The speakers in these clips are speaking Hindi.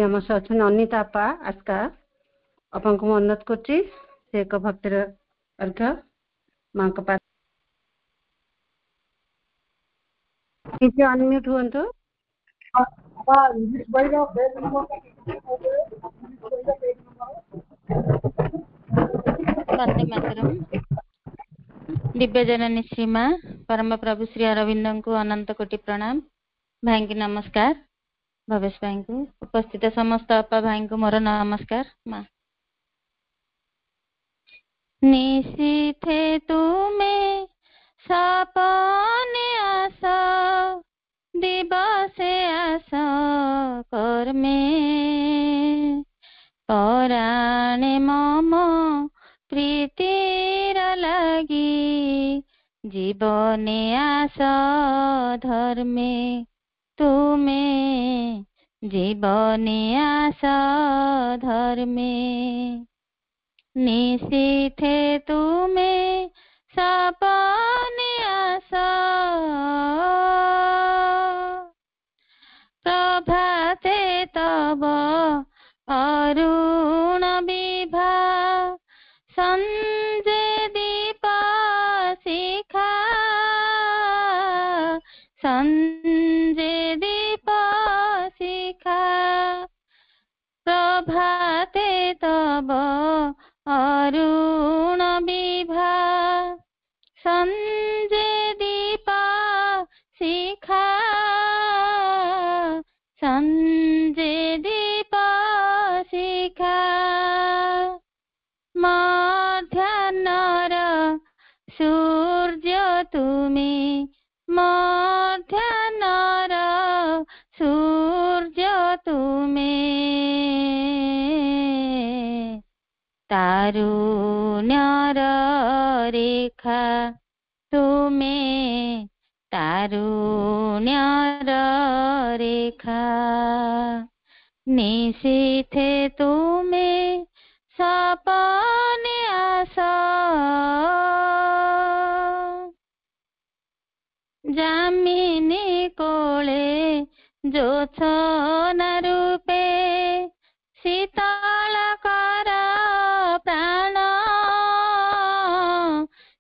आम सह अच्छा अनिता अपा आस्का अपन को अनुरोध कर एक भक्तिर अर्घ माँ को पास अनम्यूट हुंतु। वंदे मातरम। दिव्य जननी श्रीमा परम प्रभु श्री अरविंद को अनंत कोटि प्रणाम। भाई की नमस्कार। भवेश भाई को उपस्थित समस्त अपा भाई को मोर नमस्कार। माँ निशीथे तुम्हें सपने आशा दिवसे आशा कर्मे पराणे मम प्रीतिर लगी जीवने आशा धर्मे तुम्हें जीवने आशा धर्मे निशीथे तुम्हें सपने आशा प्रभाते तब अरुण विभा संजय दीप शिखा संजय दीप शिखा प्रभाते तब अरुण विभा संजय दीप शिखा संजय दीप शिखा मध्याह्नर सूर्य तुम्हें मध्याह्नर सूर्य तुम्हें तारुण्यर रेखा तुम्हें तारुण्यर रेखा निशीथे तुम्हें सपने आशा जामिनी कोले जोत्सना रूपे शीतलकर प्राण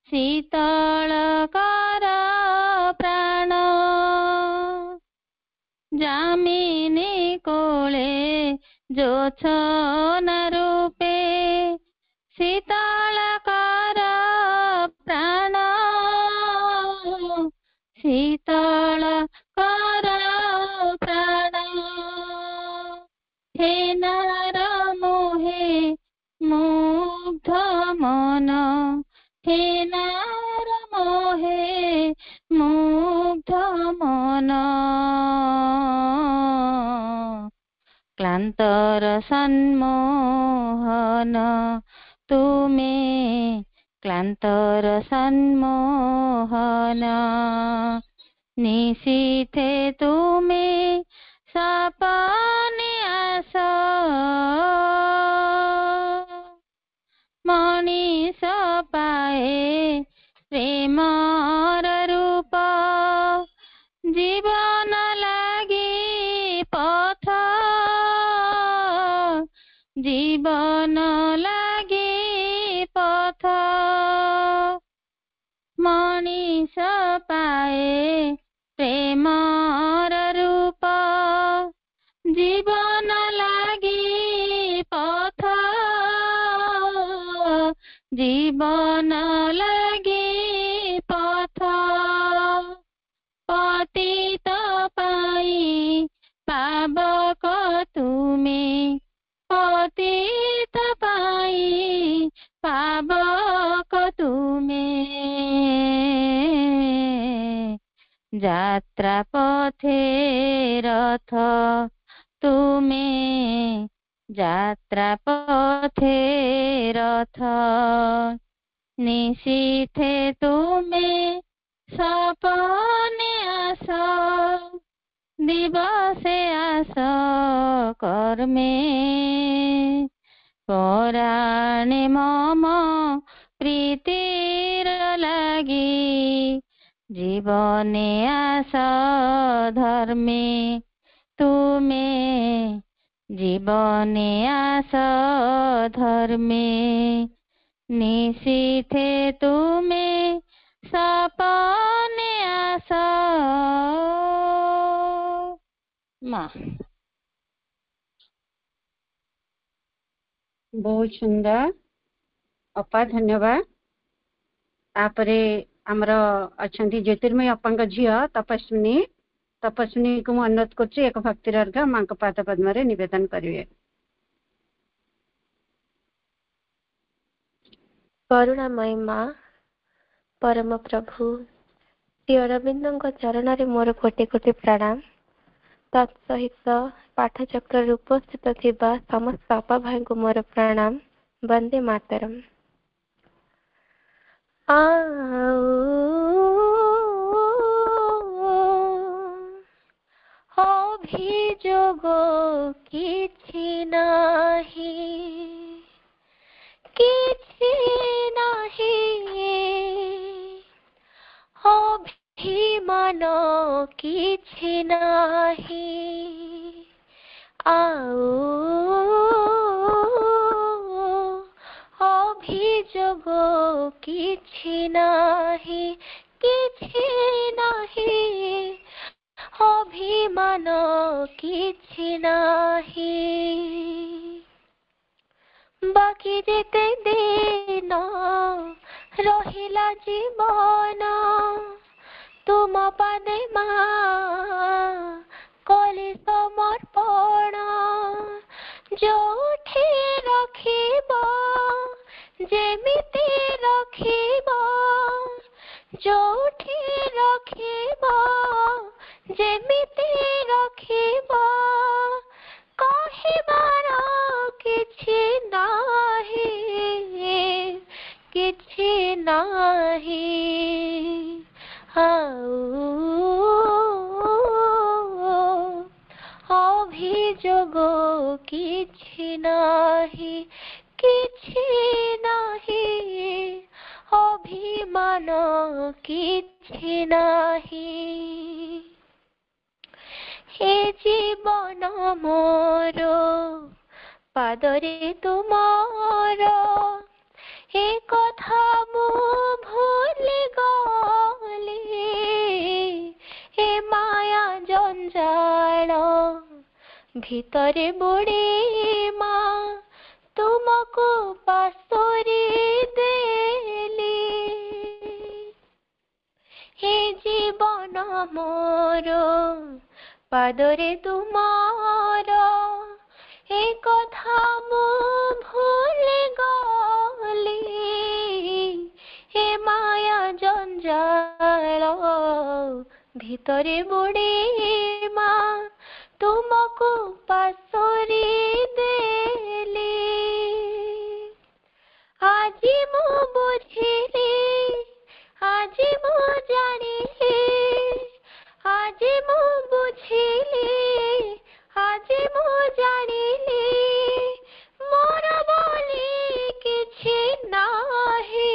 शीतलकर प्राण जामिनी कोले जोत्सना रूपे शीतलकर प्राण शीतलकर प्राण हे नार मोहे मुग्ध मन हे नार मोहे मुग्ध मन क्लांतर सन्मोहन तुम्हें क्लांतर सन्मोहन निशीथे तुम्हें सपने आशा मनीष पाए प्रेमर रूप जीवन लागी पथ जीवन लागी पथ मनीष पाए प्रेमर रूप जीवन लागी पथ जीवन लागी पथ पतित पाई पावक तुम्हें पतित पाई पावक तुम्हें यात्रा पथे रथ तुम्हें यात्रा पथे रथ निशीथे तुम्हें सपने आशा दिवसे आशा कर्मे पराणे मम प्रीतिर लगी जीवने आशा धर्मे तुम्हें জীবনে আস ধর্মে নিশীথে তুমি সপনে আস মা। बहुत सुंदर अपा धन्यवाद। तापरे आमर अच्छा ज्योतिर्मय अप्पा झील तपस्विनी तपस्विनी को मुझे अनुरोध कर एक भक्तिर अर्घ्य माँ पाद पद्म निवेदन करेंगे। करुणामयी माँ परम प्रभु श्री अरविंद चरण में मोर कोटि कोटि प्रणाम। तत्सहित पाठचक्र उपस्थित थिबा समस्त अपा भाई को मोर प्रणाम। वंदे मातरम। अभियोग किछि नाही किछि नाही अभिमान किछि नाही आओ अभियोग किछि नाही किछि नाही अभिमान किछि नाही बाकी जेते दिन रहिला जीवन तुम पादे माँ कली समर्पण जोठी रखिब जेमिति रखिब जोठी रखिब जेमिति रखिब कहिबार किछि नाही किछि नाही अभियोग किछि नाही किछि नाही अभिमान किछि नाही हे जीवन मोर पादरे तुमार हे कथा मु भूली गली हे माया जंजाल भितरे बुड़ी माँ तुमको पासोरी देली हे जीवन मोर पादरे तुमार हे कथा मु भूली गली हे माया जंजाल भितरे बुड़ी माँ तुमको पासोरी देली आजी मु बुझिली आजी मु जानिली आजी मु बुझिली आजी मु जानिली मोर बोली किछि नाही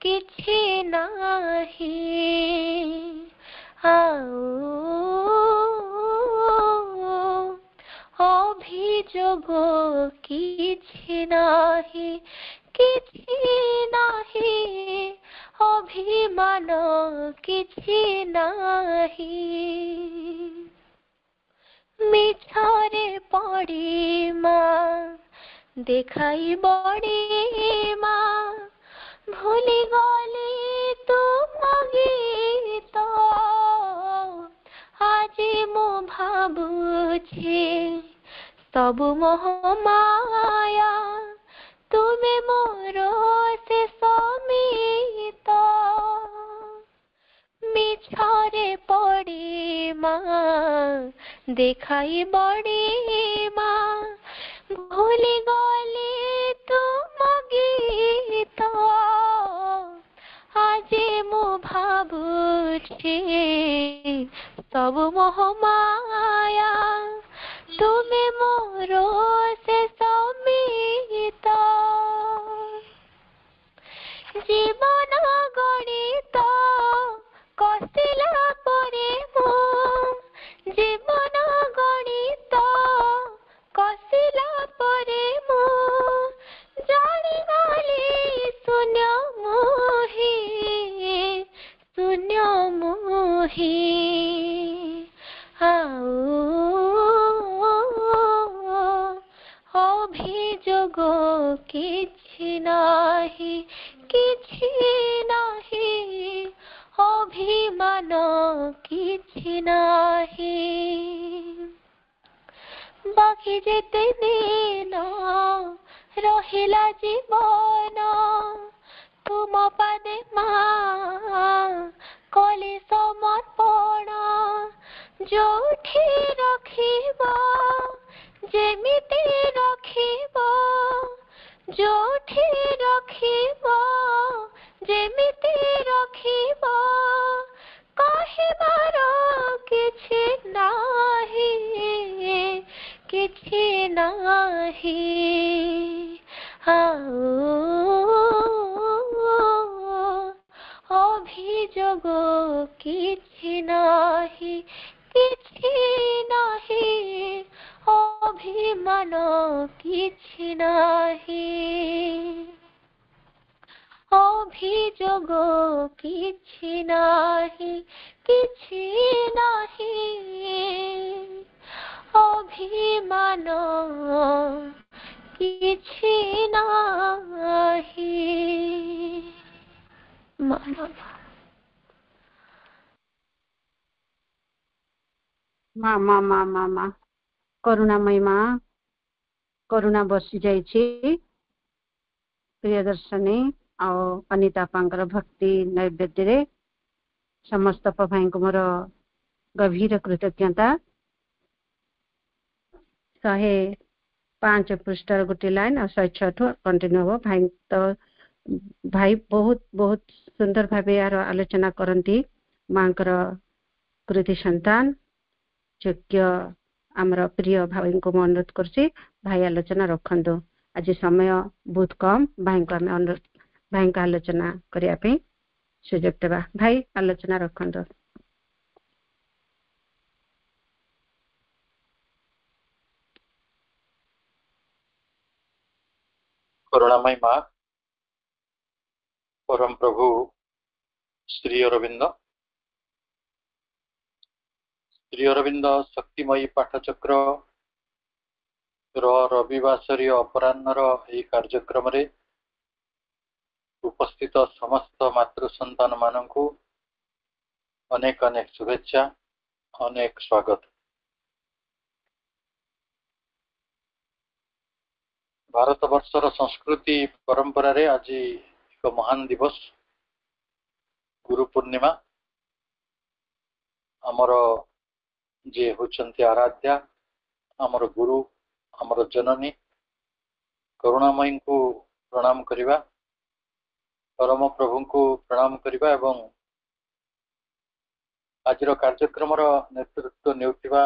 किछि नाही अभियोग किछि नाही किछि नाही अभिमान किछि नाही मिछरे पड़ी माँ देखाई बड़ी माँ भूली गली तुम गीत আজি मु भाबुछि सब मोह माया तुमे मोर से समित मिछरे पड़ी माँ देखाई बड़ी माँ भूली गली तुम गीत আজি मु भाबुछि सब मोह माया तुमे मोर से समित जीवन गणित कसिला परे मु जीवन गणित मान किछि नाही बाकी जेते दिन रहिला जीवन तुम पादे माँ कली समर्पण जोठी रखिब जेमिति रखिब जोठी रखिब जेमिति रखिब कहिबार किछि नाही किछि नाही अभियोग किछि नाही किछि नाही अभिमान किछि नाही अभियोग किछि नाही किछि नाही अभिमान किछि नाही ମା ମା ମା ମା ମା କରୁଣାମୟୀ ମା କରୁଣା ବର୍ଷି ଯାଇଛି ପ୍ରିୟଦର୍ଶିନୀ ଆଉ ଅନିତା ଅପାଙ୍କର ଭକ୍ତି ନୈବେଦ୍ୟରେ ସମସ୍ତ ଭାଇଙ୍କୁ ମୋର ଗଭୀର କୃତଜ୍ଞତା 105 ପୃଷ୍ଠାର ଗୋଟେ ଲାଇନ ଆଉ 106 ଠୁ କଣ୍ଟିନ୍ୟୁ ହବ ଭାଇ ତ ଭାଇ ବହୁତ ବହୁତ ସୁନ୍ଦର ଭାବେ यार ଆଲୋଚନା କରନ୍ତି ମାଙ୍କର କୃତି ସନ୍ତାନ ଯୋଗ୍ୟ ଆମର ପ୍ରିୟ ଭାଇଙ୍କୁ ମୁଁ ଅନୁରୋଧ କରୁଛି ଭାଇ ଆଲୋଚନା ରଖନ୍ତୁ ଆଜି ସମୟ ବହୁତ କମ ଭାଇଙ୍କୁ ଆମେ ଅନୁରୋଧ ଭାଇଙ୍କ ଆଲୋଚନା କରିବା ପାଇଁ ସୁଯୋଗ ଦେବା ଭାଇ ଆଲୋଚନା ରଖନ୍ତୁ करुणामयी माँ परम प्रभु श्री अरविंद शक्तिमयी पाठचक्र रविवासरी अपराह्नर यह कार्यक्रम रे उपस्थित समस्त मातृ संतान मानकु अनेक अनेक शुभेच्छा अनेक स्वागत भारत वर्षर संस्कृति परंपरा रे आज एक महान दिवस गुरु पूर्णिमा आमर जे होचंती आराध्या आमर गुरु आमर जननी करुणामयी को प्रणाम करिबा परम प्रभु को प्रणाम करिबा एवं आजिर कार्यक्रम नेतृत्व नेउथिबा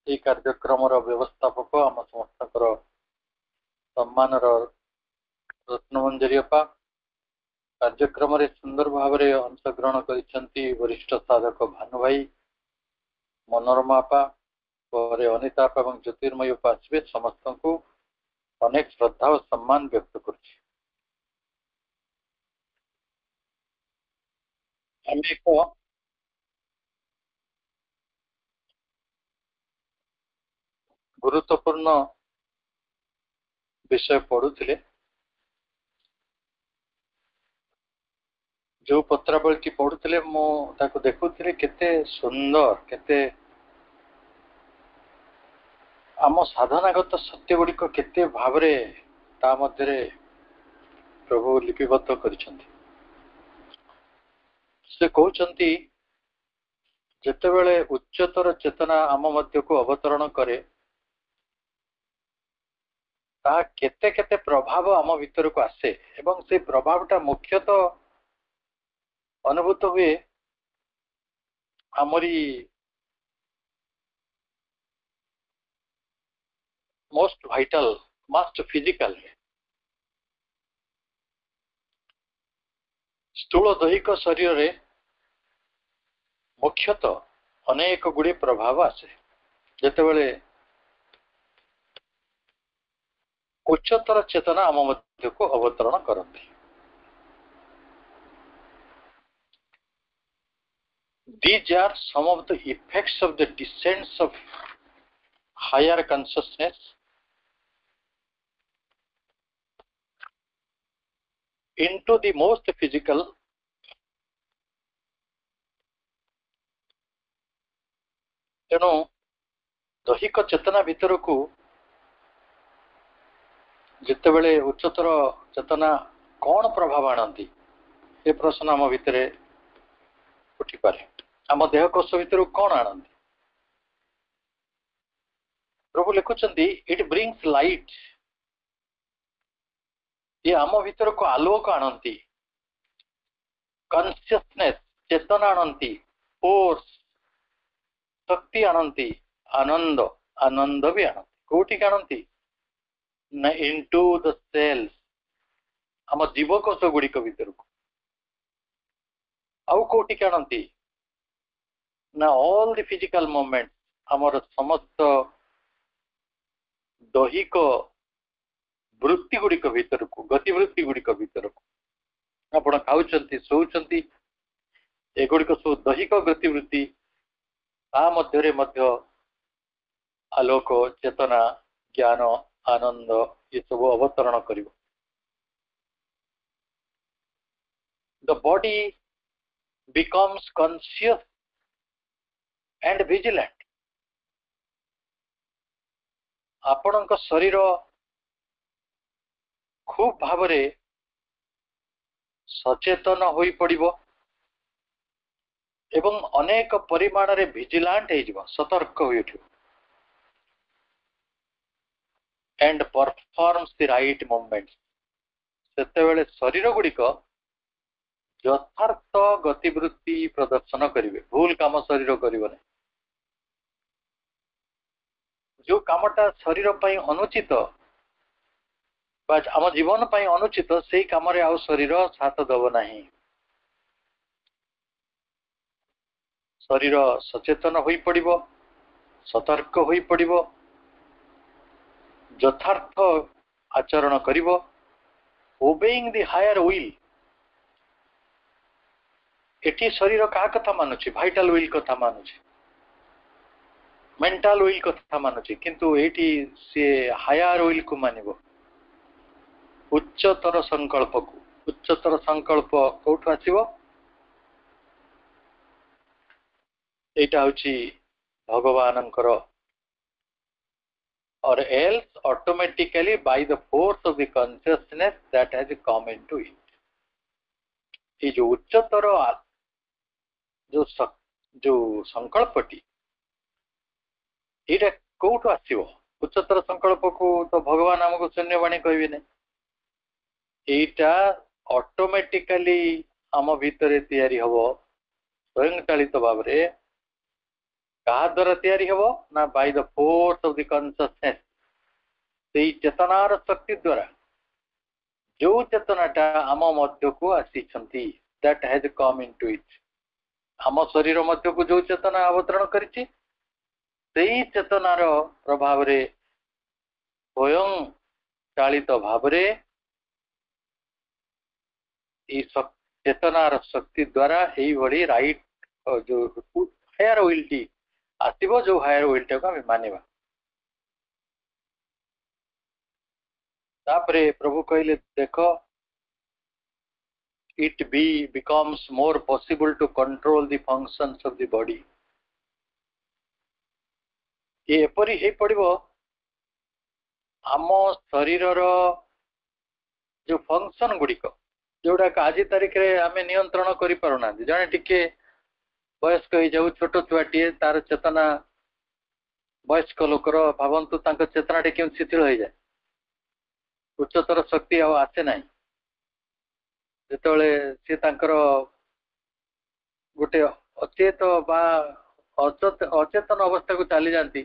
ए कार्यक्रम व्यवस्थापक आम समस्त सम्मान रत्नमंजरी अपा कार्यक्रम सुंदर भाव में अंशग्रहण करिसेंती वरिष्ठ साधक भानु भाई मनोरमा अपा पर अनिता अपा और ज्योतिर्मय अपा आसबे समस्त को अनेक श्रद्धा और सम्मान व्यक्त करुछि गुरुत्वपूर्ण विषय पढ़ुले जो पत्रावली पढ़ुले मुझे देखुली केते सुंदर केते आम साधनागत सत्य गुड़िक केते भाव ता मध्य प्रभु लिपिबद्ध करिसेंती से कहउचंती जेतेबेले उच्चतर चेतना आम मध्य को अवतरण करे ता केते केते प्रभाव आम भीतर को आसे एवं से प्रभावटा मुख्यतः अनुभूत हुए Amri most vital most physical स्थूल दैहिक शरीर रे मुख्यतः अनेक गुड़े प्रभाव आसे जेतेबेले उच्चतर चेतना आम मध्य को अवतरण करती These are some of the effects of the descents of higher consciousness into the most physical तेणु दैहिक चेतना भितर को जितेबले उच्चतर चेतना कौन प्रभाव आनती ये प्रश्न आम भितर उठी पारे। आम देह कोष भितर कौन आनती? प्रभु लिखुंट इट ब्रिंग्स लाइट, ये आम भीतर को आलोक आनती, कॉन्शियसनेस चेतना आनती, फोर्स शक्ति आनती, आनंद आनंद भी आनती। कोटि आनती ना इनटू द सेल्स, आम जीवकोश गुड़िक भीतर को आउ कोटि आनती ना ऑल द फिजिकल मूवमेंट, आमर समस्त दैहिक वृत्ति गुड़िक भीतर को, गतिवृत्ति गुड़िक भीतर को आपण खाऊंट शोचंती एगुड़िक सब दैहिक गतिवृत्ति ता मध्य मध्य आलोक चेतना ज्ञान आनंद ये सब अवतरण कर। The body becomes conscious and vigilant, आपण शरीर खूब भाव सचेतन हो पड़िबो एवं अनेक परिमाण रे विजिलांट हो सतर्क हो and performs the right movements. सेतेबेले शरीर गुड़िक यथार्थ गतिवृत्ति प्रदर्शन करेंगे, भूल काम शरीर करें। जो कामटा शरीर पर अनुचित आम जीवन पर अनुचित से कम आउ शरीर साथ दब नहीं। शरीर सचेतन हो पड़िबो, सतर्क हो पड़िबो, यथार्थ आचरण करिबो, ओबेइंग द हायर विल। एटी शरीर क्या कथा मानुची? भाइटाल विल कथा मानुची, मेंटाल विल कथा मानुची, किंतु एटी से हायर विल को मानिबो, उच्चतर संकल्प को। उच्चतर संकल्प कोठु आसीबो? एटा होची भगवानंकर, और else automatically by the force of the consciousness that has come into it. ये जो उच्चतर जो संकल्पटी ये कौटू आसो? उच्चतर संकल्प को तो भगवान आमको शून्यवाणी कहबे नहीं, एटा ऑटोमेटिकली आम भितर तैयारी हबो स्वयं चालित भाव रे। कहा द्वारा तैयारी हबो ना? By the force of the consciousness, से चेतनार शक्ति द्वारा जो चेतनाटा आम मध्य को आसी that has come into it. आम शरीर मध्य को जो चेतना अवतरण करिछि सेई चेतनार प्रभाव रे स्वयं चालित भाव रे चेतनार शक्ति द्वारा यही भली राइट जो हायर विलटी आसीबो, जो हायर विलटा को आम मानिबा। तापरे प्रभु कहले देखो it becomes more possible to control the functions of the body। ये एपरी हे पड़िबो आम शरीर जो फंक्शन गुड़िक जोड़ा आज तारीख रे आम नियंत्रण करि पारुना। जने टिके वयस्क हो जाऊ, छोट छुआटीए तार चेतना वयस्क लोकर भावंतु तांक चेतना टे शिथिल हो जाए, उच्चतर शक्ति आसे ना। जिते सी गोटे अचेत बा अचेतन अवस्था को चली जाती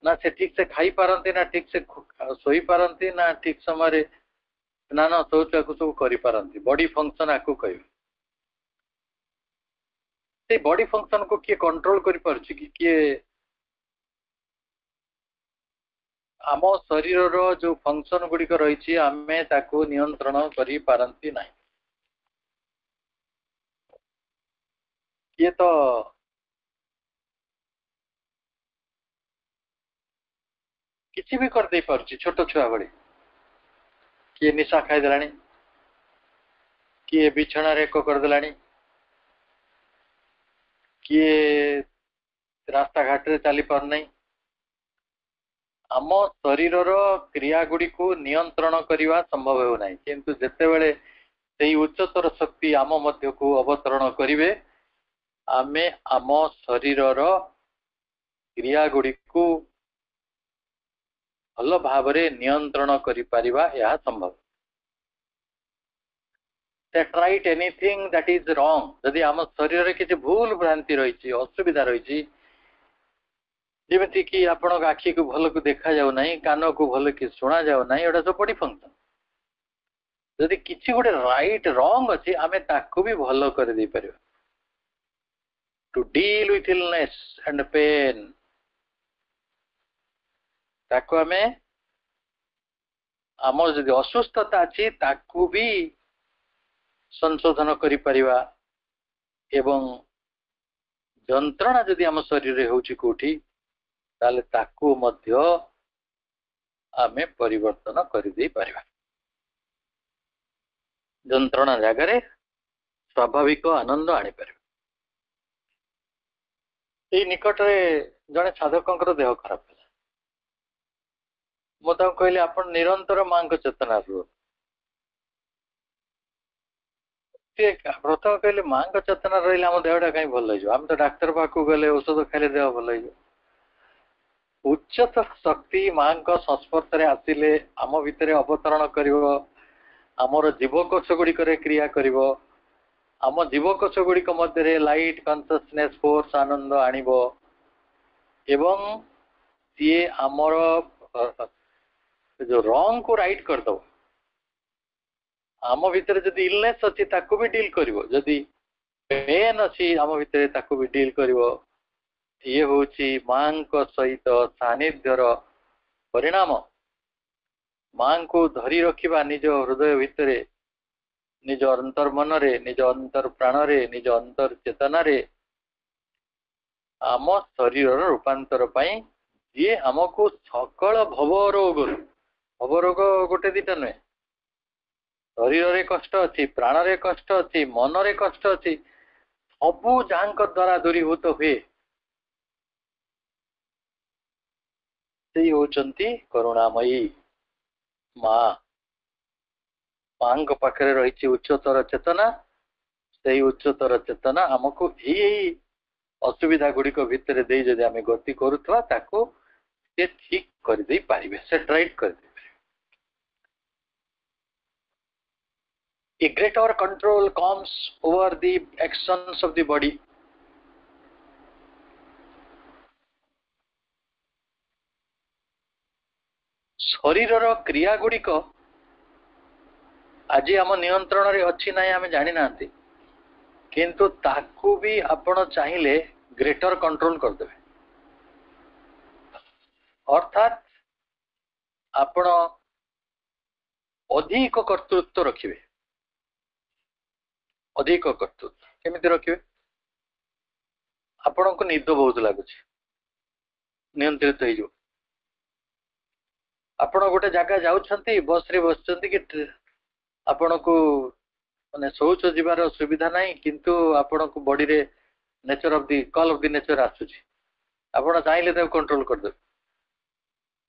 ना, से ठीक से खाई पारती ना, ठीक से सोई पारती ना, ठीक समय स्नान शौच को सब करी। बॉडी फंक्शन आपको कह बॉडी फंक्शन को किए कंट्रोल कर पारुछि कि किए? आम शरीर जो फंक्शन गुड़िक रही आमे ताको नियंत्रण करि पारंती नहीं। ये तो किसी भी कर दे पारुछि, छोट छुआ भली किए निशा खाई देलानी, किए बिछना रे को कर देलानी, किए रास्ता घाट रे चली पार नहीं आम शरीर क्रिया गुड़ी को नियंत्रण करने संभव हो नहीं किंतु जिते बेले से उच्चतर शक्ति आम मध्य को अवतरण करिवे आमे आम शरीर क्रिया गुड़ी को भल भाव नियंत्रण करि परिबा यह संभव that right anything that is wrong जदि आम शरीर रे किछि भूल भ्रांति रही असुविधा रही जेमती कि आपण आखि को भल को देखा जाऊ नहीं कान को भल कि सुना जाऊ नहीं एटा सब बॉडी फंक्शन जदि किछि गोटे राइट रॉन्ग अछि आमे ताकू भी भल कर दे परिबा to deal with illness and pain ताकू आमे आम जदि असुस्थता अछि ताकू भी संशोधन करि परिबा एवं जंत्रणा जदि आम शरीर होउछि कोठी ताले ताकू मध्य आमे परिवर्तन करि दे परिबा जंत्रणा जगह स्वाभाविक आनंद आनी पारे निकट में जड़े साधक देह खराब है कहली आप निरंतर माँ चेतना रुह प्रथम कहले माँ चेतना रही आम देहटा कहीं भल आम तो डाक्तर पाक गले औषध खाइले देह भल उच्चतर शक्ति माँ संस्पर्श आसिले आम भितर अवतरण कर आमर जीवकोश गुड़िक क्रिया करिवो आम जीवकोश गुड़िक मध्य लाइट कॉन्शियसनेस फोर्स आनंद आनिबो एवं सी आमर जो रॉन्ग को राइट कर दो आम भितर जदि इलनेस अच्छी ताकू भी डील करिवो जदि पेन अच्छी आम भितर ताकू भी डील करिवो ये होची मां को सहित सानिध्यर परिणाम मां को धरी रखिबा निज हृदय भितर निज अंतर मन रे निज अंतर प्राण रे निज अंतर चेतना रे आम शरीर रूपांतर पाई जी आमको सकल भवरोग गोटे दिटा नुहे शरीर रे कष्ट अच्छी प्राण रे कष्ट अच्छी मन रे कष्ट अच्छी सबू जहाँ द्वारा दूरीभूत हुए से होचंती करुणामयी माँ माँ पाखे रही उच्चतर चेतना से उच्चतर चेतना आमको यही असुविधा गुड़िक भितर दे जदि आम गति करुवा ताको से ठीक कर दे पारिबे से राइट कर दे A greater control comes over the actions of the body. शरीर क्रिया गुड़िक आज आम नियंत्रण रे अच्छी ना आम जानी ना किंतु ताकू भी आपण चाहिए ग्रेटर कंट्रोल करदे अर्थात आपण अधिक कर्तृत्व रखिए अधिक कर्तृत्व केमिति रखिए आपण को निद बहुत लगुच नियंत्रित हो आपण गोटे जगह जाउछंती बस रे बसचंती कि आपण को माने शौच जीवार सुविधा नहीं किंतु आपण को बॉडी रे nature of the call of the nature आसुची आपण चाहिले तो कंट्रोल कर दे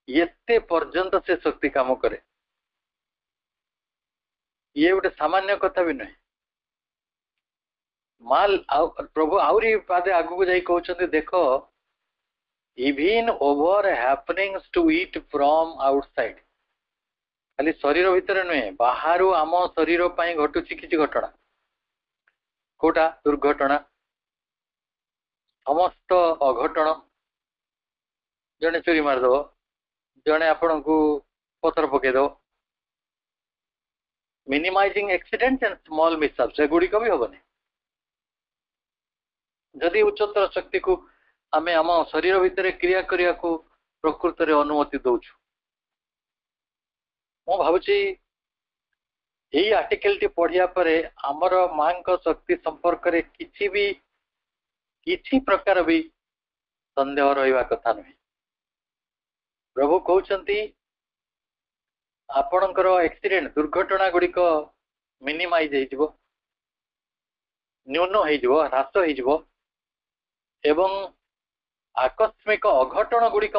येते पर्यंत से शक्ति काम करे ये गोटे सामान्य कथा भी नहीं माल प्रभु आउरी पादे आगु को जाई कहउछंती देखो even over happenings to eat from outside खाली शरीर भितर नुहे बाहर आम शरीर घटुची किसी घटना कोटा दुर्घटना समस्त अघटन जड़े चोरी मारदेव जड़े आपण को पथर पकईदेव मिनिमाइजिंग एक्सीडेंट एंड स्मॉल मिसअप से गुड़िक भी हेनी जदि उच्चतर शक्ति को आमे आम शरीर भितर क्रिया करने को प्रकृत रे अनुमति दौचु मु भावुची यही आर्टिकल टी पढ़िया परे आमर मां शक्ति संपर्क रे किछि प्रकार भी संदेह रहिबा कथा नहीं प्रभु कहउछंती आपणकर एक्सीडेंट दुर्घटना गुड़िक मिनिमाइज हो न्यून हो ह्रास हो एवं आकस्मिक अघटन गुड़िक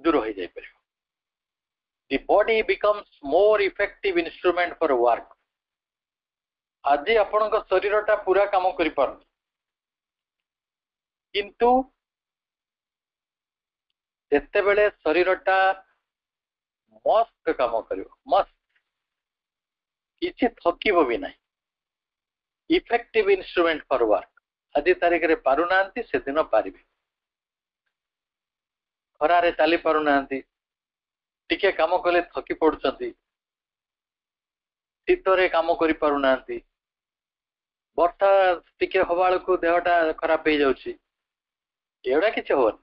दूर हो जाए। The body becomes more effective instrument for work. आज आपण शरीरटा पूरा काम करि पार किंतु जेते बेले शरीरटा मस्त काम करियो मस्त किछि थकिबो भी नहीं इफेक्टिव इंस्ट्रूमेंट फॉर वर्क आज तारीख रे पारु नांती से दिन पारिबे खरारे चली पारु नांती टिके काम कले थकी पड़ुचंती शीतरे काम करि पारु नांती वर्षा टिके हवाल को देहटा खराब हो जाउची एवडा किछि होन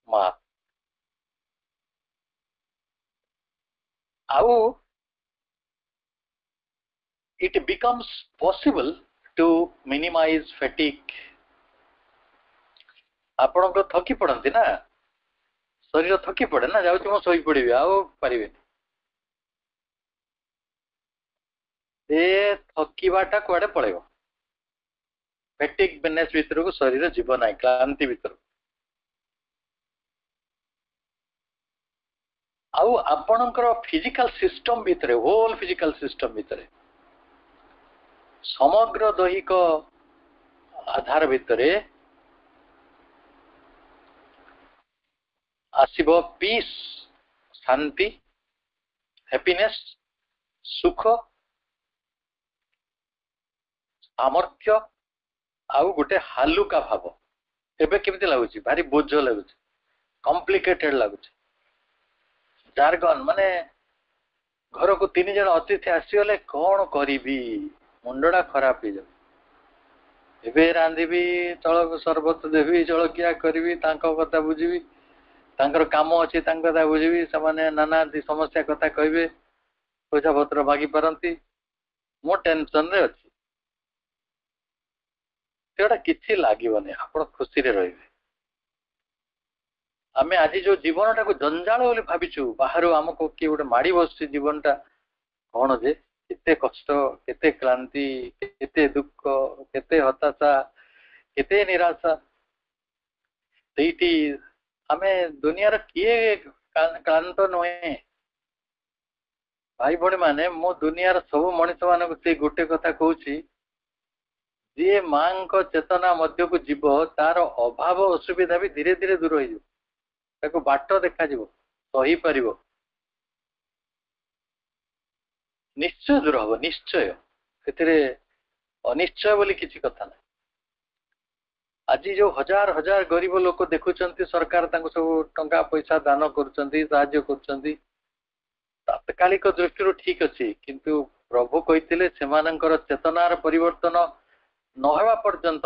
मा आउ it becomes possible to minimize fatigue आपण को थकी पड़ती ना शरीर थकी पड़े ना जाऊँ मो शोई पड़ी आउ पारे थकीवाटा कुआडे पड़े फैटिक बेनेस भीतर को शरीर जीव ना क्लांति भीतर आउ आपणकर फिजिकल सिस्टम भीतर होल फिजिकल सिस्टम भीतर समग्र दैहिक आधार भीतर आसीबो पीस शांति हैप्पीनेस सुख सामर्थ्य आउ गोटे हालुका भाव एबे केमती लागुची भारी बोझ लागुची कॉम्प्लिकेटेड लागुची जार्गन माने घर को 3 जन अतिथि आसीगले कौन करिबी मुंडा खराब हो जाए एबे रांधिबी चल सरबत देवी जलकिया करी कथा बुझी काम अच्छी कथा बुझी से नाना समस्या कथा कहे पैसा पत्र मागी पारती मो टेंशन रे अच्छी किसी लगनी आप खुशी रे आमे आज जो जीवन टाक जंजाल बोली भाविचु बाहर आमको किए गोटे माड़ी बस जीवनटा कौन जे केते कष्ट केते क्लांति केते दुख केते हताशा केते निराशा सेठी आमे दुनिया किए क्लांत नुहे भाई भाई माने मो दुनिया सब मनीष मान से गोटे कथा कहूँ जी माँ को चेतना मध्य को जीव तार अभाव असुविधा भी धीरे धीरे दूर हो बाट देखा सही पार निश्चय दूर हम निश्चय अनिश्चय बोली किसी कथा ना आज जो हजार हजार गरीब लोक देखुंत सरकार सब टंका पैसा दान कर तात्कालिक दृष्टि ठीक अच्छी किंतु प्रभु कहते चेतनार परिवर्तन नहवा पर्यंत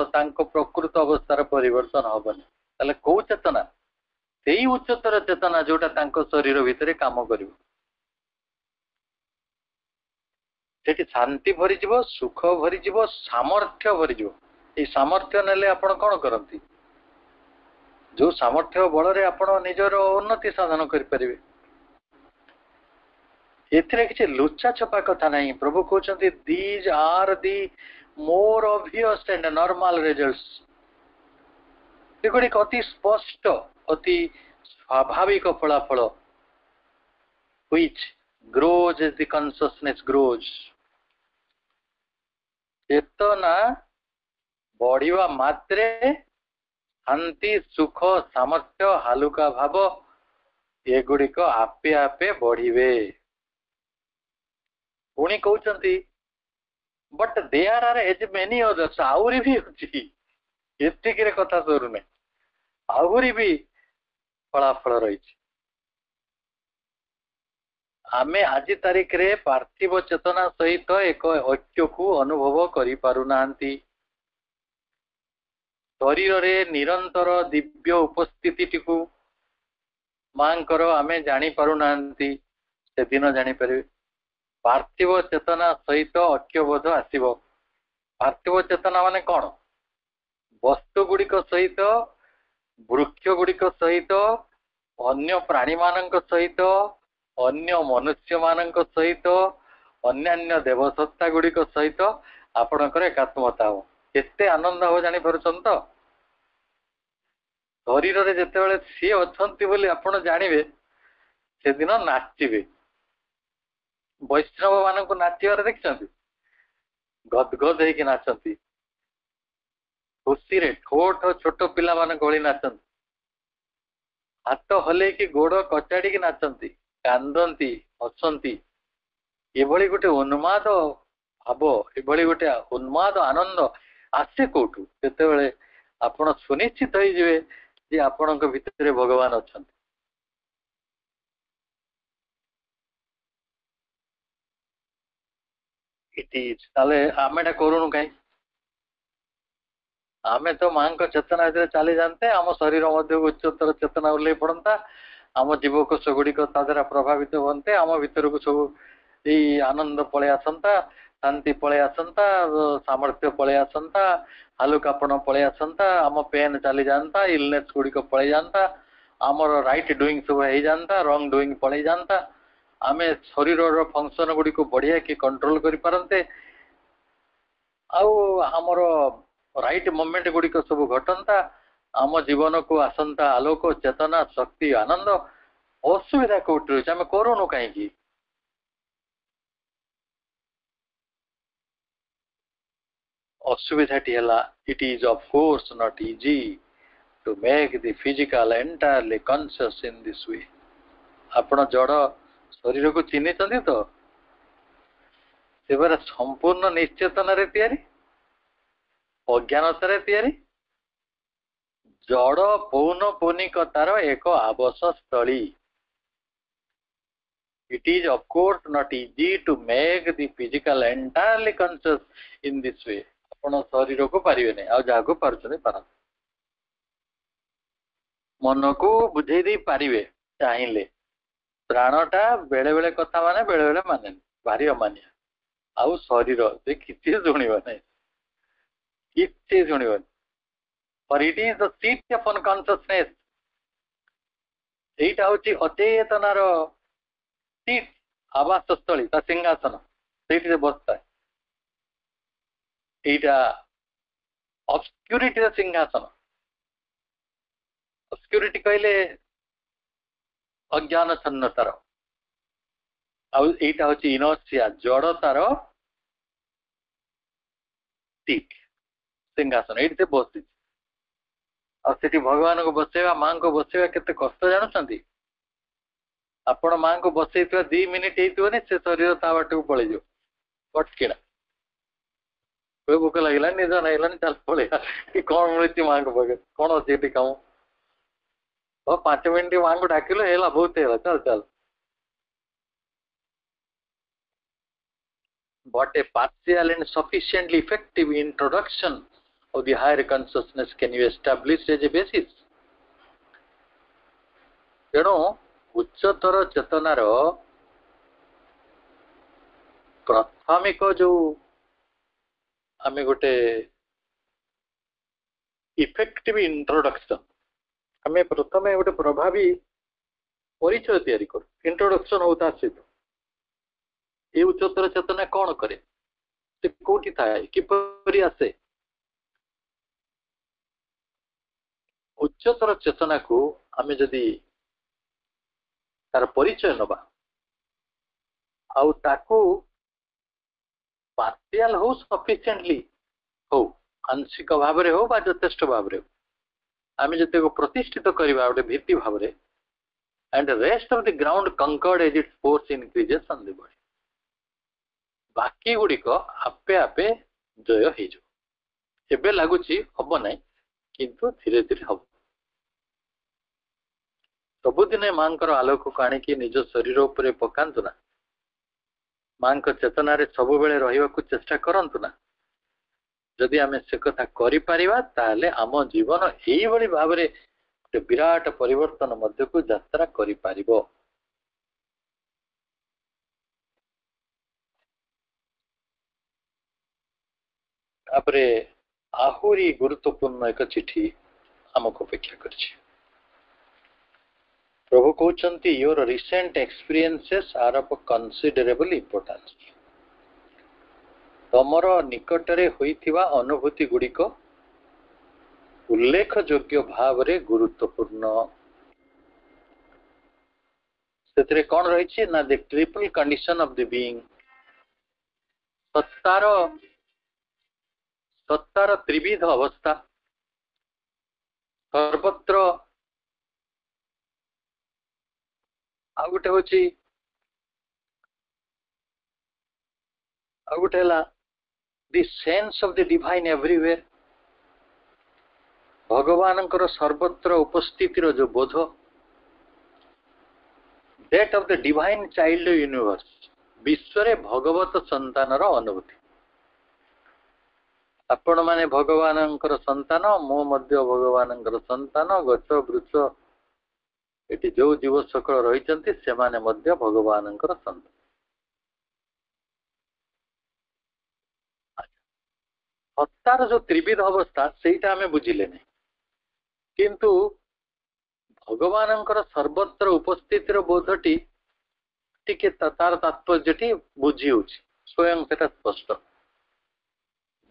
प्रकृत अवस्थार परिवर्तन हेनी कौ चेतना से उच्चतर चेतना जोटा शरीर भितर काम कर शांति भरी जीव सुख भरी जीव सामर्थ्य भरी जीव ये सामर्थ्य नेले आपण कौन करती जो सामर्थ्य बल आपण निजर उन्नति साधन करें एथिरे किसी लुचा छपा कथा नहीं प्रभु कहते these are the more obvious and normal results एगुड़िक अति स्पष्ट अति स्वाभाविक फलाफल which grows as the consciousness grows चेतना बढ़िवा मात्रे शांति सुख सामर्थ्य हालुका भाव एगुड़िक आपे आपे बढ़िवे पुणी कहते but there are as many others आउरी भी होची एतिक कथा सरुने आउरी भी फलाफल रही आमे आज तारीख रे पार्थिव चेतना सहित एक ऐक्य को अनुभव करि पारु नांती शरीर रे निरंतर दिव्य उपस्थिति टिकु मांकर आमे जानी पारु नांती से दिन जानी पारे पार्थिव चेतना सहित ऐक्यबोध आसीबो पार्थिव चेतना माने कौन वस्तु गुड़िक सहित वृक्ष गुड़िक सहित अन्य प्राणी मानक सहित अन्य मनुष्य मानक सहित अन्यान्य देवसत्ता गुड़िक सहित आपणकर एकात्मता हो केते आनंद हो जानी परछन तो शरीर रे जेतेबेले सी अछंती बोली आपण जानिबे से दिन नाचिबे वैष्णव मान को नाचिबार देखछन्ती गदगद होइके नाचंती खुशी रे ठोठ छोट पिला मान गली नाचंती हाथ हले कि गोड़ कचाड़ी की नाचंती कांदंती हसंती एभली गोटे उन्माद भाव एभली गोटे उन्माद आनंद आसे कोठू जेतेबेले आपण सुनिश्चित होई जिवे जे आपणक भितरे भगवान अछंती इट इज ताले आमेटा करूनु काई आमे तो मां को चेतना भीतर चली जानते आम शरीर मध्य उच्चतर चेतना उल्ले पड़ता आम जीवकोश गुड़िक द्वारा प्रभावित होते आम भीतर को सब यही आनंद पलि आसंता शांति पलि आसंता सामर्थ्य पलि आसंता हालुकापन पलि आसंता आम पेन चली जानता इलनेस गुड़िक पलि जानता आमर राइट डुईंग सब हो जानता रंग डुईंग पलि जानता आमे शरीर फंक्शन गुड़िक बढ़िया कि कंट्रोल करि पारंते आमर राइट मोमेंट गुड़िक सब घटंता आम जीवन को आसंता आलोक चेतना शक्ति आनंद असुविधा कोट रही आम करूनु कहीं असुविधा it is of course not easy to make the physical entirely conscious in this way आपण जड़ शरीर को चिन्ह तो से संपूर्ण निश्चेतन रे तैयारी अज्ञानतार तैयारी जड़ पौनपुनिकतार एक आवास स्थली it is of course not easy to make the physical entirely conscious in this way आपण शरीर को पारे नहीं आ जहाँ को पार्छन पार मन को बुझे दे पारे चाहिए प्राणटा बेले बेले कथा माने बेले बेले माने भारी अमानिया आउ शरीर से किसी शुणव नहीं किसी शुणव पर it is the seat upon consciousness एटा होची अचेतनार सीट आवास स्थली ता सिंहासन से बसता है एटा ऑब्स्क्यूरिटी सिंहासन ऑब्स्क्यूरिटी कहले अज्ञान छन्नतार आईटा हूँ इनर्सिया जड़तार सीट सिंहासन ये से बस आठी भगवान को बसेवा माँ को बसेवा केते कष्ट जानुଛନ୍ତି आपण माँ को बसई 2 मिनिट होनी से शरीर ता बाट को पलि जाओ पटकिना कोई भूख लगे निज नहीं चल पड़ा कि कौन मिलती माँ को पाखे कौन अच्छे कम 5 मिनट माँ को डाकिल है बहुत है चल चल but a partial and sufficiently effective introduction of the higher consciousness can be established as a basis. तेणु उच्चतर चेतनार प्राथमिक जो आम गोटे इफेक्टिव इंट्रोडक्शन आम प्रथम गोटे प्रभावी परिचय तैयारी कर इंट्रोडक्शन होता सहित ये उच्चतर चेतना कौन करे से कोठी थाए किपरि आसे उच्चतर चेतना को आमे जदि तार परिचय नबा आउ ताको पार्शियल हो सफिशिएंटली हो आंशिक भाव रे हो बा यथेष्ट भाव रे आमे जते को प्रतिष्ठित करबा ओटे भित्ति भाव रे and rest of the ground conquered as its force increases on the body बाकी गुड़िक आपे आपे जय हो लगुच हम ना किंतु धीरे धीरे हम सबुदिने माँ आलोक को आणिकी निज शरीर उपर पकातु ना माँ चेतना सब बेले रहा चेष्टा करंतु ना जदि आम से कथा करें आम जीवन यही भाव में विराट परिवर्तन मध्य को यात्रा करि पारिबो। तापरे आहुरी गुरुत्वपूर्ण एक चिठी आमको अपेक्षा करछि। प्रभु कहते your recent experiences are of considerable importance. ତମର ନିକଟରେ ହୋଇଥିବା ଅନୁଭୂତି ଗୁଡ଼ିକ ଉଲ୍ଲେଖଯୋଗ୍ୟ ଭାବରେ ଗୁରୁତ୍ୱପୂର୍ଣ୍ଣ। ସେଥିରେ କ'ଣ ରହିଛି ନା ଦି triple condition of the being, ସତ୍ତାର ତ୍ରିବିଧ ଅବସ୍ଥା, ସର୍ବତ୍ର। ଆଉ ଗୋଟେ ହେଲା ଦି ସେନ୍ସ ଅଫ ଦି ଡିଭାଇନ୍ ଏଭ୍ରିୱେୟାର, ଭଗବାନଙ୍କର ସର୍ବତ୍ର ଉପସ୍ଥିତିର ଯୋଉ ବୋଧ, that of the divine child universe, ବିଶ୍ୱରେ ଭଗବତ ସନ୍ତାନର ଅନୁଭୂତି। ଆପଣ ମାନେ ଭଗବାନଙ୍କର ସନ୍ତାନ, ମୁଁ ମଧ୍ୟ ଭଗବାନଙ୍କର ସନ୍ତାନ, ଗଛ ବୃକ୍ଷ ଏଠି ଯୋଉ ଜୀବ ସକଳ ରହିଛନ୍ତି ସେମାନେ ମଧ୍ୟ ଭଗବାନଙ୍କର ସନ୍ତାନ। ସତ୍ତାର ଯୋଉ ତ୍ରିବିଧ ଅବସ୍ଥା ସେଇଟା ଆମେ ବୁଝିଲେ ନାହିଁ, କିନ୍ତୁ ଭଗବାନଙ୍କର ସର୍ବତ୍ର ଉପସ୍ଥିତିର ବୋଧଟି ଟିକେ ତାର ତାତ୍ପର୍ଯ୍ୟଟି ବୁଝି ହଉଛି, ସ୍ୱୟଂ ସେଟା ସ୍ପଷ୍ଟ।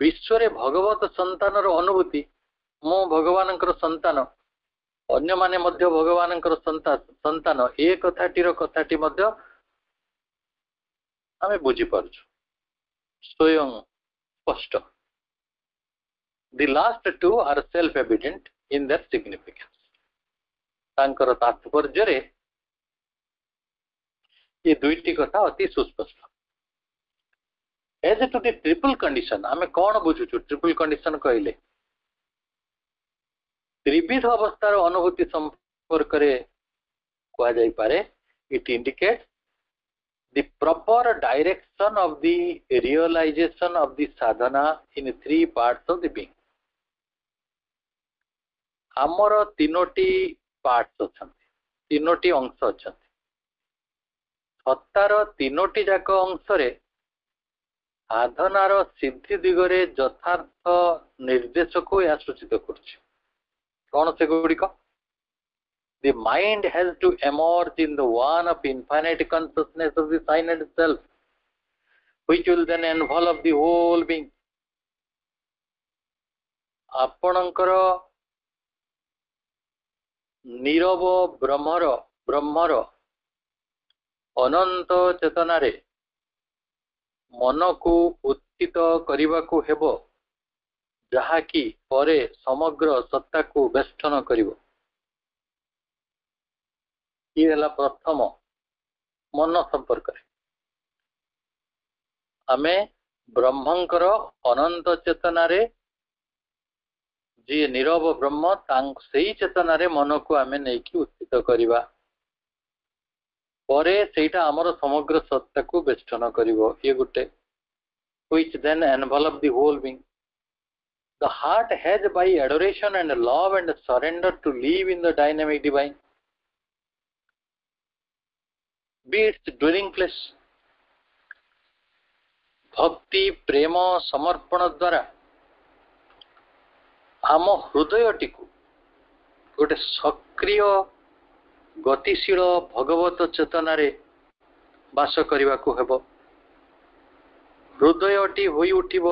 ବିଶ୍ୱରେ ଭଗବତ ସନ୍ତାନର ଅନୁଭୂତି, ମୁଁ ଭଗବାନଙ୍କର ସନ୍ତାନ, ଅନ୍ୟମାନେ ମଧ୍ୟ ଭଗବାନଙ୍କର ସନ୍ତାନ, ଏ କଥାଟି ମଧ୍ୟ ଆମେ ବୁଝିପାରୁଛୁ, ସ୍ୱୟଂ ସ୍ପଷ୍ଟ। The last two are self-evident in their significance. ତାଙ୍କର ତାତ୍ପର୍ଯ୍ୟରେ ଏ ଦୁଇଟି କଥା ଅତି ସୁସ୍ପଷ୍ଟ। As to the triple condition, ଆମେ କ'ଣ ବୁଝୁଛୁ triple condition କହିଲେ? ତ୍ରିବିଧ ଅବସ୍ଥାର ଅନୁଭୂତି ସମ୍ପର୍କରେ କୁହାଯାଇପାରେ, it indicates the proper direction of the realization of the sadhana in three parts of the being. ଆମର ତିନୋଟି ପାର୍ଟସ୍ ଅଛନ୍ତି, ତିନୋଟି ଅଂଶ ଅଛନ୍ତି। ସତ୍ତାର ତିନୋଟି ଯାକ ଅଂଶରେ ସାଧନାର ସିଦ୍ଧି ଦିଗରେ ଯଥାର୍ଥ ନିର୍ଦ୍ଦେଶକୁ ଏହା ସୂଚିତ କରୁଛି। କ'ଣ ସେଗୁଡ଼ିକ? The mind has to emerge in the one of infinite consciousness of the silent self, which will then envelop the whole being. ଆପଣଙ୍କର ନୀରବ ବ୍ରହ୍ମର ଅନନ୍ତ ଚେତନାରେ ମନକୁ ଉତ୍ଥିତ କରିବାକୁ ହେବ, ଯାହାକି ପରେ ସମଗ୍ର ସତ୍ତାକୁ ବେଷ୍ଟନ କରିବ। ଇଏ ହେଲା ପ୍ରଥମ ମନ ସମ୍ପର୍କରେ। ଆମେ ବ୍ରହ୍ମଙ୍କର ଅନନ୍ତ ଚେତନାରେ, ଯିଏ ନୀରବ ବ୍ରହ୍ମ, ସେଇ ଚେତନାରେ ମନକୁ ଆମେ ନେଇକି ଉତ୍ଥିତ କରିବା, ପରେ ସେଇଟା ଆମର ସମଗ୍ର ସତ୍ତାକୁ ବେଷ୍ଟନ କରିବ। ଇଏ ଗୋଟେ, which then envelop the whole being. The heart has by adoration and love and surrender to live in the dynamic divine. Be its dwelling place. ଭକ୍ତି ପ୍ରେମ ସମର୍ପଣ ଦ୍ୱାରା ଆମ ହୃଦୟଟିକୁ ଗୋଟେ ସକ୍ରିୟ ଗତିଶୀଳ ଭଗବତ ଚେତନାରେ ବାସ କରିବାକୁ ହେବ। ହୃଦୟଟି ହୋଇ ଉଠିବ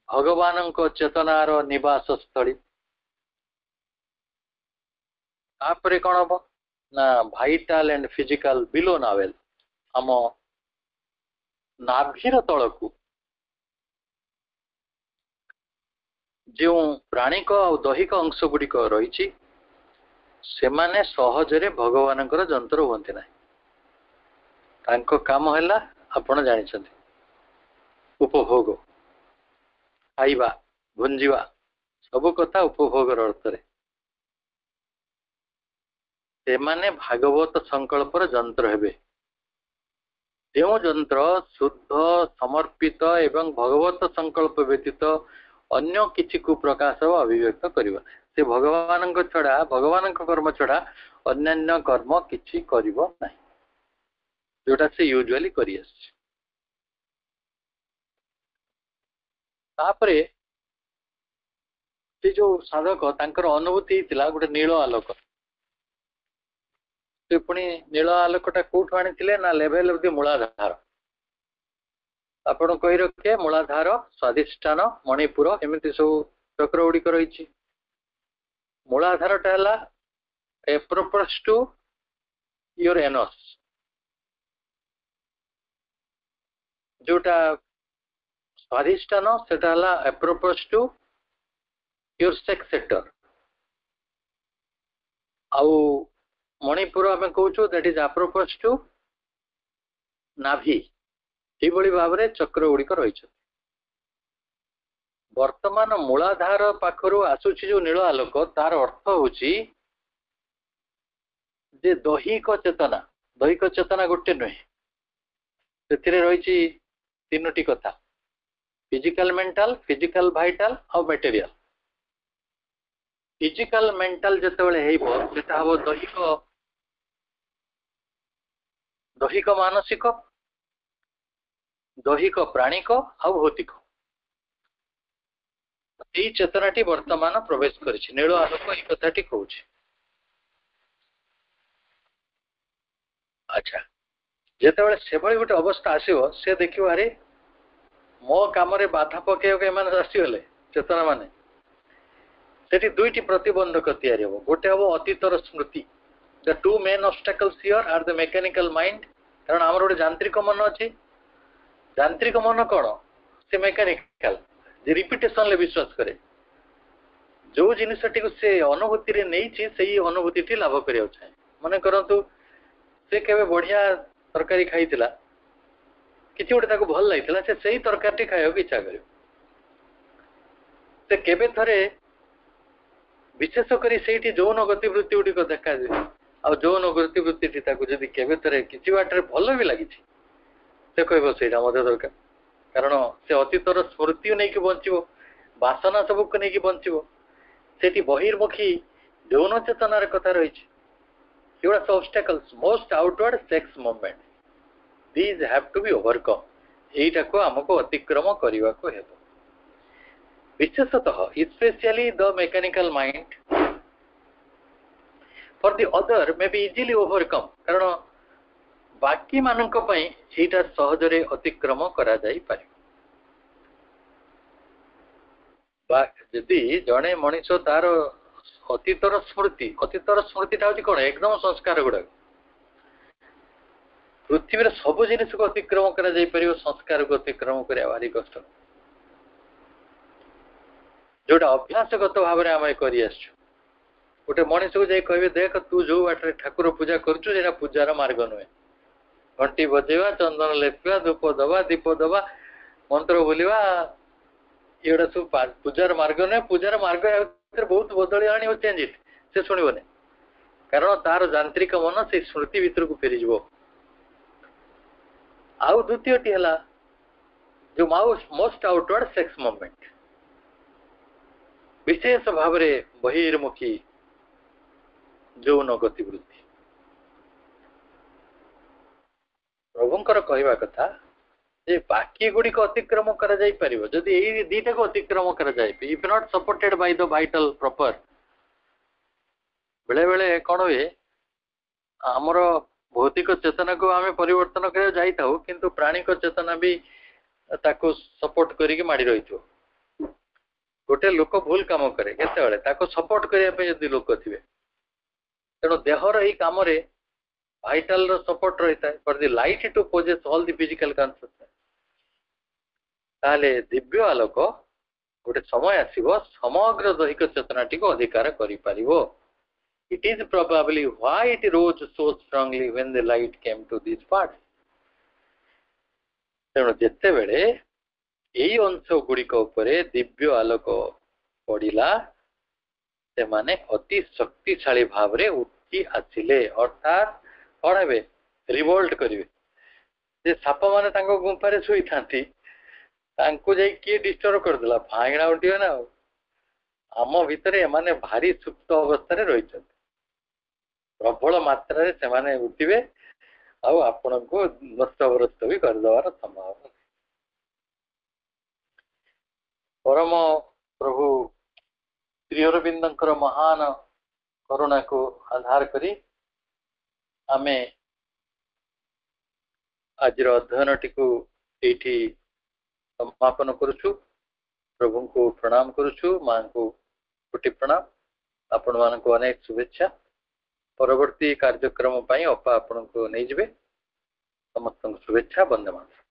ଭଗବାନଙ୍କ ଚେତନାର ନିବାସ ସ୍ଥଳୀ। ତାପରେ କ'ଣ ହବ ନା ଭାଇଟାଲ ଆଣ୍ଡ ଫିଜିକାଲ ବିଲୋ ନାଭେଲ, ଆମ ନାଭିର ତଳକୁ ଯେଉଁ ପ୍ରାଣିକ ଆଉ ଦୈହିକ ଅଂଶ ଗୁଡ଼ିକ ରହିଛି, ସେମାନେ ସହଜରେ ଭଗବାନଙ୍କର ଯନ୍ତ୍ର ହୁଅନ୍ତି ନାହିଁ। ତାଙ୍କ କାମ ହେଲା, ଆପଣ ଜାଣିଛନ୍ତି, ଉପଭୋଗ, ଖାଇବା, ଭୁଞ୍ଜିବା, ସବୁ କଥା ଉପଭୋଗର ଅର୍ଥରେ। ସେମାନେ ଭାଗବତ ସଂକଳ୍ପର ଯନ୍ତ୍ର ହେବେ। ଯେଉଁ ଯନ୍ତ୍ର ଶୁଦ୍ଧ ସମର୍ପିତ ଏବଂ ଭଗବତ ସଂକଳ୍ପ ବ୍ୟତୀତ ଅନ୍ୟ କିଛିକୁ ପ୍ରକାଶ ବା ଅଭିବ୍ୟକ୍ତ କରିବ ନାହିଁ। ସେ ଭଗବାନଙ୍କ କର୍ମ ଛଡ଼ା ଅନ୍ୟାନ୍ୟ କର୍ମ କିଛି କରିବ ନାହିଁ, ଯୋଉଟା ସେ ୟୁଜୁଆଲି କରିଆସିଛି। ତାପରେ ସେ ଯୋଉ ସାଧକ, ତାଙ୍କର ଅନୁଭୂତି ହେଇଥିଲା ଗୋଟେ ନୀଳ ଆଲୋକ। ସେ ପୁଣି ନୀଳ ଆଲୋକଟା କୋଉଠୁ ଆଣିଥିଲେ ନା ଲେଭେଲ ଅଫ ଦି ମୂଳାଧାର। आपण कहि रखे मूलाधार स्वादिष्ठान मणिपुर एमती सब चक्र गुड़िक रही। मूलाधार टा एप्रोप्रियस टू योर एनस, जोटा स्वादिष्ठान सेटा एप्रोप्रियस टू योर सेक्स सेक्टर। आउ मणिपुर आम कहूँ दैट इज एप्रोप्रियस टू नाभि। ये भाव में चक्र गुड़िक रही। वर्तमान मूलाधार पाखर आसूची जो नील आलोक तार अर्थ होची जे दैहिक चेतना गोटे नुहे, से रही तीनोटी कथा फिजिकल मेंटल फिजिकल वाइटल और मटेरियल। फिजिकल मेंटल जितेबाला हम दैहिक मानसिक दैहिक प्राणिक और भौतिक यही चेतनाटी वर्तमान प्रवेश करिछि। नील आलोक ये कथाटी कहूँ। अच्छा जितेबाला से गोटे अवस्था आसो से देखियो अरे मो काम बाधा पकड़ आसीगले चेतना माने सेठी दुईटी प्रतिबंधक तैयारी हम। गोटे हम अतीतर स्मृति। The two main obstacles here are the mechanical mind. कारण आमर गोटे यांत्रिक मन अच्छी। यांत्रिक मन कौन से मेकानिकल जे रिपिटेशन ले विश्वास करे। जो जिनसटी को से अनुभूति रे नहीं से अनुभूति लाभ करिया चाहे। मन करंतु से केबे बढ़िया तरकारी खाइतिला किछि गोटे ताको भल लागितिला से सही तरकारी खाइयो की इच्छा करियो। से केबे थरे विशेषकर से जौन गतिवृत्ति गुड़िक देखा जाए आ जौन गतिवृत्ति जदि केबे थरे किछि बाटरे भल भी लगी से कहब से दरकार। कारण से अतीतर स्मृति नहीं बंचो बासना सबको नहीं बंचो से बहिर्मुखी यौन चेतनार कथा रही। Obstacles most outward sex movement these have to be overcome. यहीटा को आमको अतिक्रम करने को हेब। विशेषतः specially the mechanical mind for the other may be easily overcome. कारण बाकी मानक पई एटा सहजरे अतिक्रम करा जाई पारे। यदि जड़े मनीष तार अतीतर स्मृतिटा हूँ कौन एकदम संस्कार गुड़ाक पृथ्वी सब जिन को अतिक्रम कर संस्कार को अतिक्रम करने भारी कष्ट। जोटा अभ्यासगत भाव में आम कर गोटे मनीष को जाए कहे देख तू जो बाटे ठाकुर पूजा करुचु पूजार मार्ग नुहे। घंटी बजेवा चंदन लेपा धूप दबा दीप दबा मंत्र बोलवा ये सब पूजार मार्ग नुहे। पूजार मार्ग बहुत बदली आनी चेंज से शुणवनी। कारण तार यांत्रिक मन से स्मृति भीतर को फेरीज। आउ द्वितीयटी है जो मोस्ट आउटवर्ड सेक्स मूवमेंट विशेष भाव में बहिर्मुखी यौन गतिवृत्ति। प्रभुंकर कहवा कथा जे बाकी गुड़िक अतिक्रम करा जाई परिबो जदि एई दीटा को अतिक्रम करा जाए। If not supported by the vital proper बेले बेले कौन हुए आमर भौतिक चेतना को आम परिवर्तन कर जाई थाउ किंतु प्राणिक चेतना भी ताको सपोर्ट करिके माड़ी रही थो। गोटे लोक भूल काम करे केतेबेले ताको सपोर्ट करिया पे यदि लोक थिबे तेणु देहर एई काम रे वाइटल रो सपोर्ट रही है for the light to possess all the physical consciousness. ताले दिव्य आलोक गोटे समय आसीबो समग्र दैहिक चेतनाटी को अधिकार करि पारिबो। It is probably why it rose so strongly when the light came to these parts. तेणु जिते बेले यही अंश गुड़िक उपरे दिव्य आलोक पड़िला से माने अति शक्तिशाली भाव रे उठी आसिले। अर्थात कौन हे रिवोल्ट करिवे। जे साप माने तांको गुंफारे सुई थांती तांको जाई किए डिस्टर्ब करदेला भांगणा उठिवे ना। आम भितर एमाने भारी सुप्त अवस्था रे रही प्रबल मात्रा से माने उठिवे आउ आपण को नष्टग्रस्त भी करदेवार संभावना। परम प्रभु श्री अरविंदंकर महान करुणा को आधार करी आमे आज अध्ययन टी समापन करुछु। प्रभु को प्रणाम करुछु, मां को कोटि प्रणाम। आपण मानक अनेक शुभेच्छा। परवर्ती कार्यक्रम अपा आपण को नहीं जिवे। समस्त शुभेच्छा। वंदे मातरम।